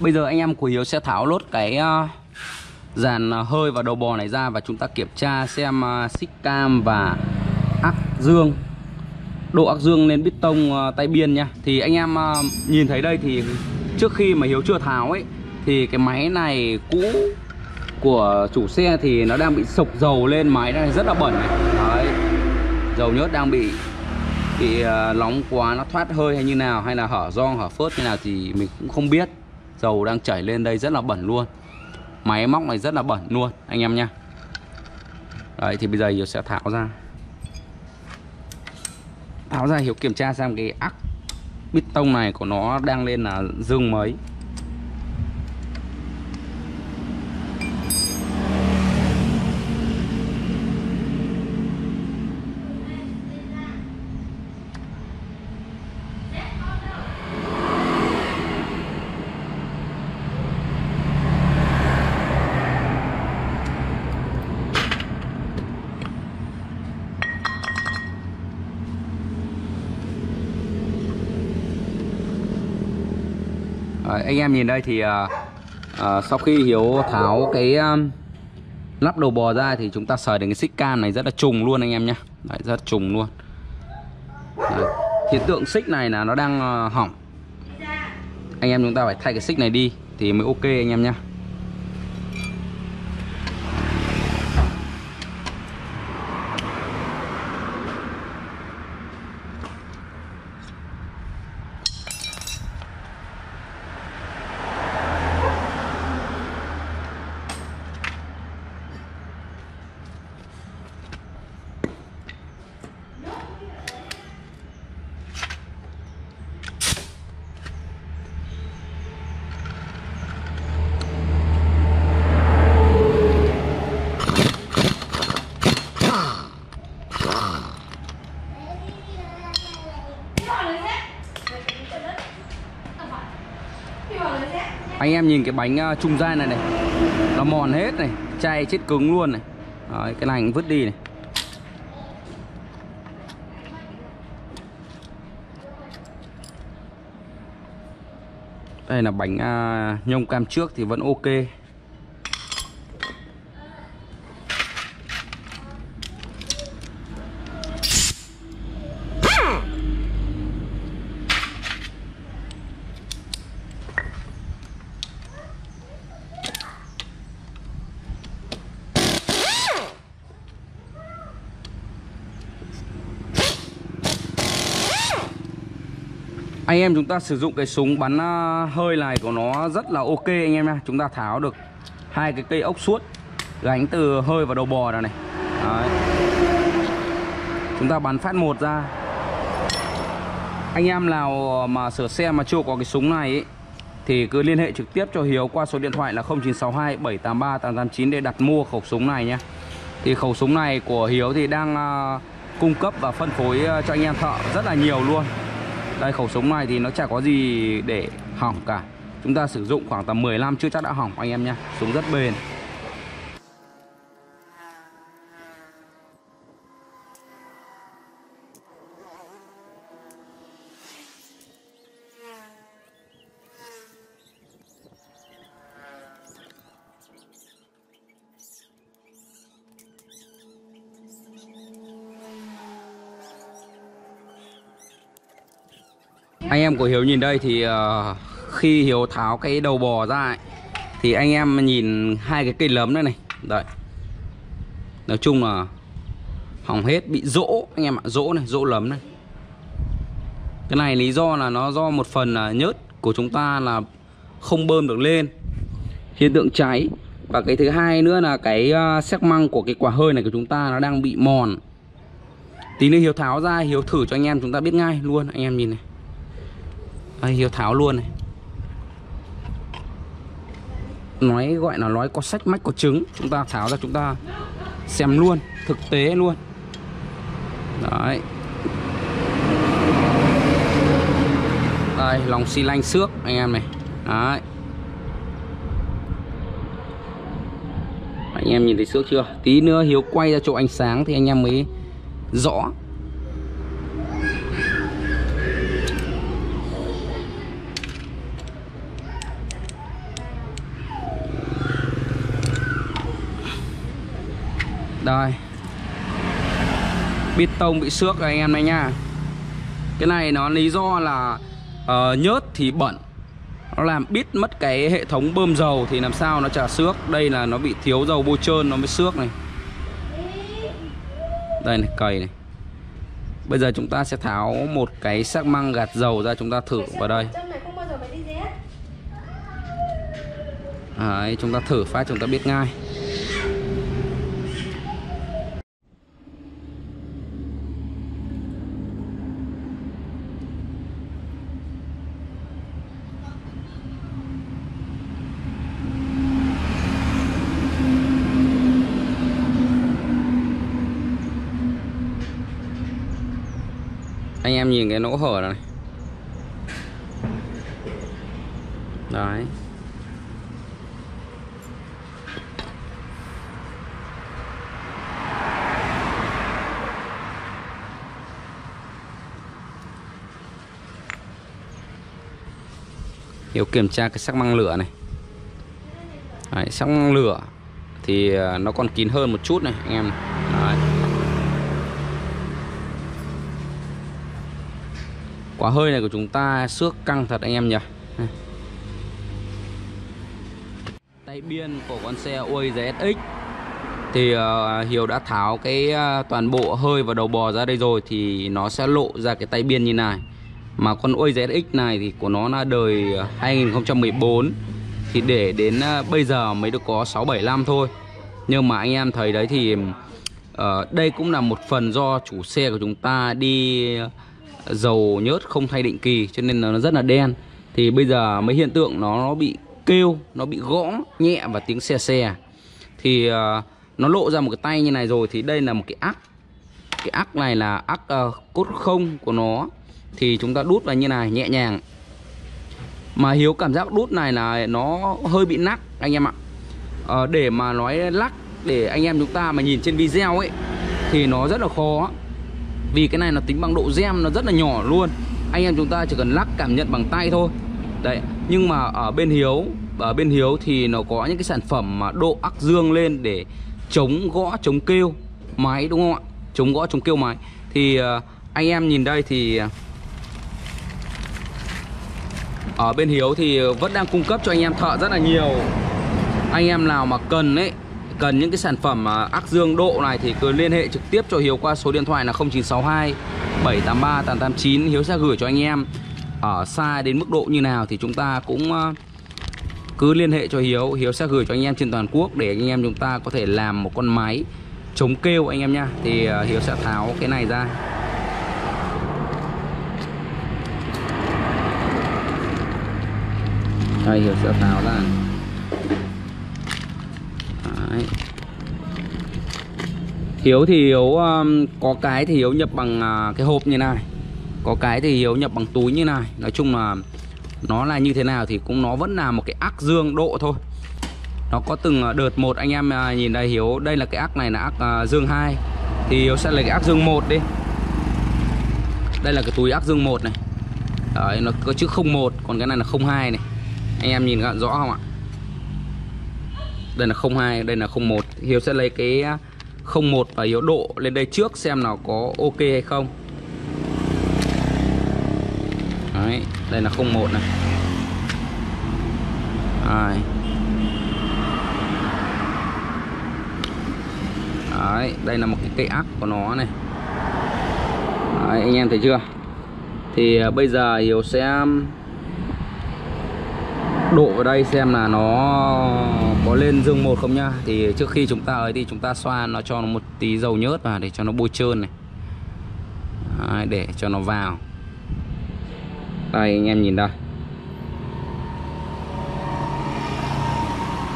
Bây giờ anh em của Hiếu sẽ tháo lốt cái dàn hơi và đầu bò này ra, và chúng ta kiểm tra xem xích cam và ắc dương, độ ắc dương lên piston tay biên nha. Thì anh em nhìn thấy đây thì trước khi mà Hiếu chưa tháo ấy thì cái máy này cũ của chủ xe thì nó đang bị sộc dầu lên máy này, rất là bẩn này. Đấy, dầu nhớt đang bị nóng quá, nó thoát hơi hay như nào, hay là hở gioăng hở phớt như nào thì mình cũng không biết. Dầu đang chảy lên đây rất là bẩn luôn, máy móc này rất là bẩn luôn anh em nha. Đấy, thì bây giờ Hiếu sẽ tháo ra. Hiếu kiểm tra xem cái ắc piston này của nó đang lên là dương mấy. Đấy, anh em nhìn đây thì sau khi Hiếu tháo cái lắp đầu bò ra thì chúng ta sờ đến cái xích cam này rất là trùng luôn anh em nhé. Đấy, rất trùng luôn. Đấy, hiện tượng xích này là nó đang hỏng. Anh em chúng ta phải thay cái xích này đi thì mới ok anh em nhé. Anh em nhìn cái bánh trung gian này này, nó mòn hết này, chai chết cứng luôn này. Đấy, cái này vứt đi này. Đây là bánh nhông cam trước thì vẫn ok. Anh em chúng ta sử dụng cái súng bắn hơi này của nó rất là ok anh em nha. Chúng ta tháo được hai cái cây ốc suốt gánh từ hơi vào đầu bò này. Đấy. Chúng ta bắn phát một ra. Anh em nào mà sửa xe mà chưa có cái súng này ấy, thì cứ liên hệ trực tiếp cho Hiếu qua số điện thoại là 0962 783 889 để đặt mua khẩu súng này nhé. Thì khẩu súng này của Hiếu thì đang cung cấp và phân phối cho anh em thợ rất là nhiều luôn. Đây, khẩu súng này thì nó chả có gì để hỏng cả. Chúng ta sử dụng khoảng tầm 10 năm chưa chắc đã hỏng anh em nha. Súng rất bền. Anh em của Hiếu nhìn đây thì khi Hiếu tháo cái đầu bò ra ấy, thì anh em nhìn hai cái cây lấm đây này. Đấy, nói chung là hỏng hết, bị rỗ anh em ạ. Rỗ này, rỗ lấm này. Cái này lý do là nó do một phần là nhớt của chúng ta là không bơm được lên, hiện tượng cháy. Và cái thứ hai nữa là cái xéc măng của cái quả hơi này của chúng ta nó đang bị mòn. Tí nữa Hiếu tháo ra, Hiếu thử cho anh em chúng ta biết ngay luôn. Anh em nhìn này. Đây, Hiếu tháo luôn này. Nói gọi là nói có sách mách có trứng. Chúng ta tháo ra chúng ta xem luôn, thực tế luôn. Đấy. Đây, lòng xi lanh xước anh em này. Đấy. Anh em nhìn thấy xước chưa? Tí nữa Hiếu quay ra chỗ ánh sáng thì anh em mới rõ. Đây, bít tông bị xước rồi anh em này nha. Cái này nó lý do là nhớt thì bẩn, nó làm bít mất cái hệ thống bơm dầu thì làm sao nó chả xước. Đây là nó bị thiếu dầu bôi trơn nó mới xước này. Đây này, cầy này. Bây giờ chúng ta sẽ tháo một cái xăng măng gạt dầu ra, chúng ta thử vào đây. Đấy, chúng ta thử phát chúng ta biết ngay. Anh em nhìn cái lỗ hở này. Đấy. Hiếu kiểm tra cái sắc măng lửa này. Đấy, sắc măng lửa thì nó còn kín hơn một chút này anh em. Đấy. Quả hơi này của chúng ta xước căng thật anh em nhỉ. Tay biên của con xe Uaz SX thì Hiếu đã tháo cái toàn bộ hơi và đầu bò ra đây rồi, thì nó sẽ lộ ra cái tay biên như này. Mà con Uaz SX này thì của nó là đời 2014, thì để đến bây giờ mới được có 6-7 năm thôi. Nhưng mà anh em thấy đấy thì đây cũng là một phần do chủ xe của chúng ta đi dầu nhớt không thay định kỳ, cho nên nó rất là đen. Thì bây giờ mấy hiện tượng nó bị kêu, nó bị gõ nhẹ và tiếng xe xe. Thì nó lộ ra một cái tay như này rồi. Thì đây là một cái ắc. Cái ắc này là ắc cốt không của nó. Thì chúng ta đút vào như này nhẹ nhàng. Mà Hiếu cảm giác đút này là nó hơi bị nắc anh em ạ. Để mà nói lắc để anh em chúng ta mà nhìn trên video ấy thì nó rất là khó. Vì cái này nó tính bằng độ gem nó rất là nhỏ luôn. Anh em chúng ta chỉ cần lắc cảm nhận bằng tay thôi. Đấy, nhưng mà ở bên Hiếu thì nó có những cái sản phẩm mà độ ắc dương lên để chống gõ, chống kêu máy, đúng không ạ? Chống gõ, chống kêu máy. Thì anh em nhìn đây thì ở bên Hiếu thì vẫn đang cung cấp cho anh em thợ rất là nhiều. Anh em nào mà cần ấy, cần những cái sản phẩm ắc dương độ này thì cứ liên hệ trực tiếp cho Hiếu qua số điện thoại là 0962 783 889. Hiếu sẽ gửi cho anh em. Ở xa đến mức độ như nào thì chúng ta cũng cứ liên hệ cho Hiếu. Hiếu sẽ gửi cho anh em trên toàn quốc để anh em chúng ta có thể làm một con máy chống kêu anh em nha. Thì Hiếu sẽ tháo cái này ra. Đây, Hiếu sẽ tháo ra. Đấy. Hiếu thì Hiếu có cái thì Hiếu nhập bằng cái hộp như này, có cái thì Hiếu nhập bằng túi như này. Nói chung là nó là như thế nào thì cũng nó vẫn là một cái ắc dương độ thôi. Nó có từng đợt một. Anh em nhìn đây Hiếu, đây là cái ắc này là ắc dương 2. Thì Hiếu sẽ lấy cái ắc dương 1 đi. Đây là cái túi ắc dương 1 này. Đấy, nó có chữ 01, còn cái này là 02 này. Anh em nhìn rõ không ạ? Đây là 02, đây là 01. Hiếu sẽ lấy cái 01 và Hiếu độ lên đây trước xem nào có ok hay không. Đấy, đây là 01 này. Đấy. Đấy, đây là một cái cây ắc của nó này. Đấy, anh em thấy chưa? Thì bây giờ Hiếu sẽ độ vào đây xem là nó có lên dương 1 không nhá. Thì trước khi chúng ta ấy thì chúng ta xoa nó, cho nó một tí dầu nhớt vào để cho nó bôi trơn này. Đấy, để cho nó vào. Đây anh em nhìn đây.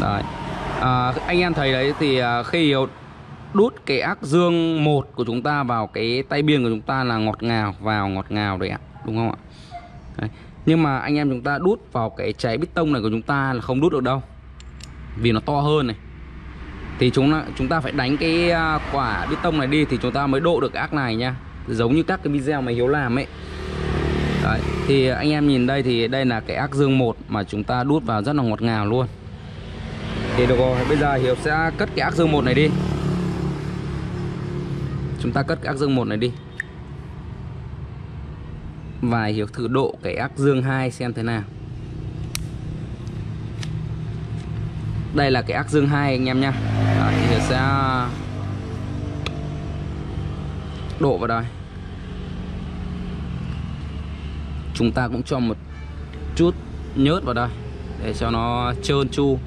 Đấy. Anh em thấy đấy thì khi Hiếu đút cái ắc dương 1 của chúng ta vào cái tay biên của chúng ta là ngọt ngào, vào ngọt ngào đấy ạ, đúng không ạ? Đấy. Nhưng mà anh em chúng ta đút vào cái cháy bít tông này của chúng ta là không đút được đâu, vì nó to hơn này. Thì chúng ta phải đánh cái quả bít tông này đi thì chúng ta mới độ được cái ắc này nha. Giống như các cái video mà Hiếu làm ấy. Đấy. Thì anh em nhìn đây thì đây là cái ắc dương 1 mà chúng ta đút vào rất là ngọt ngào luôn. Thì được rồi, bây giờ Hiếu sẽ cất cái ắc dương 1 này đi. Chúng ta cất cái ắc dương 1 này đi và Hiếu thử độ cái ắc dương 2 xem thế nào. Đây là cái ắc dương 2 anh em nha. Đấy, Hiếu sẽ độ vào đây. Chúng ta cũng cho một chút nhớt vào đây để cho nó trơn tru.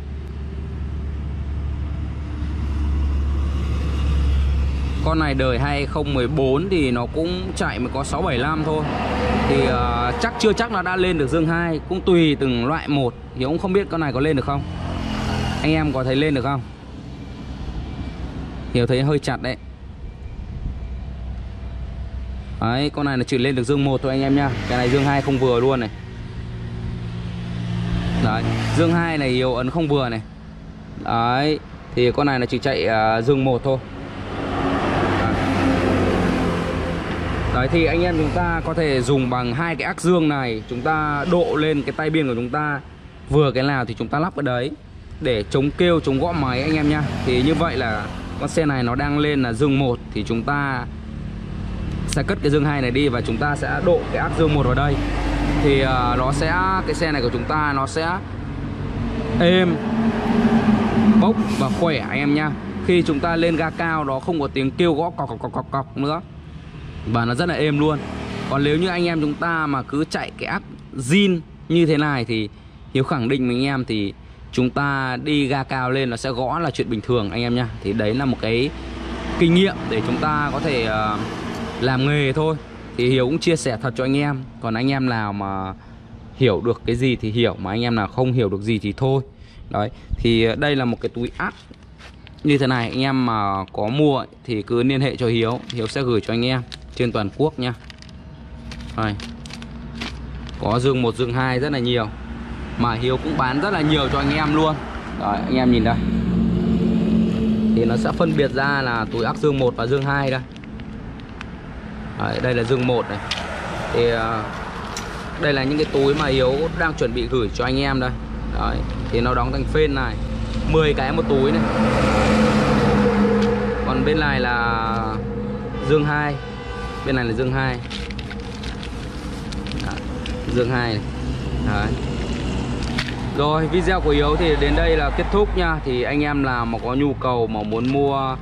Con này đời 2014 thì nó cũng chạy mới có 675 thôi. Thì chưa chắc nó đã lên được dương 2, cũng tùy từng loại một. Hiếu cũng không biết con này có lên được không. Anh em có thấy lên được không? Hiếu thấy hơi chặt đấy. Đấy, con này là chỉ lên được dương 1 thôi anh em nhá. Cái này dương 2 không vừa luôn này. Đấy, dương 2 này Hiếu ấn không vừa này. Đấy, thì con này là chỉ chạy dương 1 thôi. Đấy, thì anh em chúng ta có thể dùng bằng hai cái ắc dương này, chúng ta độ lên cái tay biên của chúng ta vừa cái nào thì chúng ta lắp cái đấy để chống kêu, chống gõ máy anh em nhá. Thì như vậy là con xe này nó đang lên là dương 1 thì chúng ta sẽ cất cái dương 2 này đi và chúng ta sẽ độ cái ắc dương 1 vào đây. Thì nó sẽ, cái xe này của chúng ta nó sẽ êm, bốc và khỏe anh em nhá. Khi chúng ta lên ga cao nó không có tiếng kêu gõ cọc cọc cọc cọc nữa và nó rất là êm luôn. Còn nếu như anh em chúng ta mà cứ chạy cái ắc zin như thế này thì Hiếu khẳng định với anh em thì chúng ta đi ga cao lên nó sẽ gõ là chuyện bình thường anh em nhá. Thì đấy là một cái kinh nghiệm để chúng ta có thể làm nghề thôi. Thì Hiếu cũng chia sẻ thật cho anh em. Còn anh em nào mà hiểu được cái gì thì hiểu, mà anh em nào không hiểu được gì thì thôi. Đấy, thì đây là một cái túi ắc như thế này. Anh em mà có mua thì cứ liên hệ cho Hiếu, Hiếu sẽ gửi cho anh em trên toàn quốc nha. Đây, có dương 1, dương 2 rất là nhiều. Mà Hiếu cũng bán rất là nhiều cho anh em luôn. Đấy, anh em nhìn đây. Thì nó sẽ phân biệt ra là túi ắc dương 1 và dương 2 đây. Đấy, đây là dương 1 này. Thì đây là những cái túi mà Hiếu đang chuẩn bị gửi cho anh em đây. Đấy, thì nó đóng thành phên này, 10 cái một túi này. Còn bên này là dương 2. Bên này là dương 2. Đấy, dương 2 này. Đấy. Rồi, video của Hiếu thì đến đây là kết thúc nha. Thì anh em nào mà có nhu cầu mà muốn mua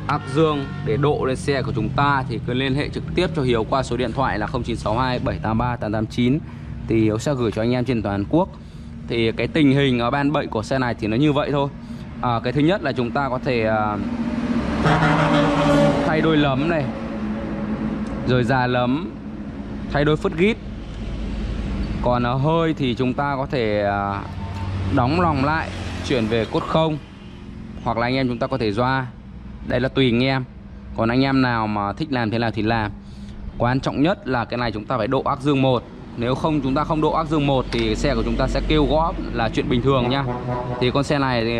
ắc dương để độ lên xe của chúng ta thì cứ liên hệ trực tiếp cho Hiếu qua số điện thoại là 0962 783 889. Thì Hiếu sẽ gửi cho anh em trên toàn quốc. Thì cái tình hình ở ban bệnh của xe này thì nó như vậy thôi. Cái thứ nhất là chúng ta có thể thay đôi lấm này, rồi già lấm, thay đôi phứt gít. Còn hơi thì chúng ta có thể đóng lòng lại, chuyển về cốt không, hoặc là anh em chúng ta có thể doa. Đây là tùy anh em. Còn anh em nào mà thích làm thế nào thì làm. Quan trọng nhất là cái này chúng ta phải độ ắc dương 1. Nếu không chúng ta không độ ắc dương 1 thì xe của chúng ta sẽ kêu gõ là chuyện bình thường nhá. Thì con xe này thì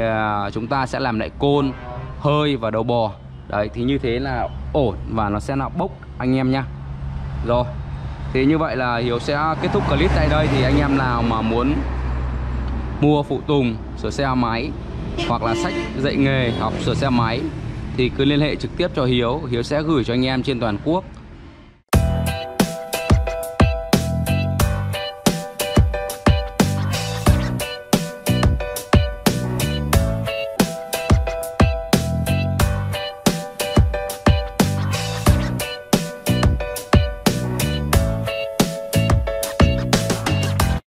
chúng ta sẽ làm lại côn, hơi và đầu bò. Đấy, thì như thế là ổn và nó sẽ là bốc anh em nhá. Rồi, thì như vậy là Hiếu sẽ kết thúc clip tại đây. Thì anh em nào mà muốn mua phụ tùng sửa xe máy hoặc là sách dạy nghề học sửa xe máy thì cứ liên hệ trực tiếp cho Hiếu. Hiếu sẽ gửi cho anh em trên toàn quốc.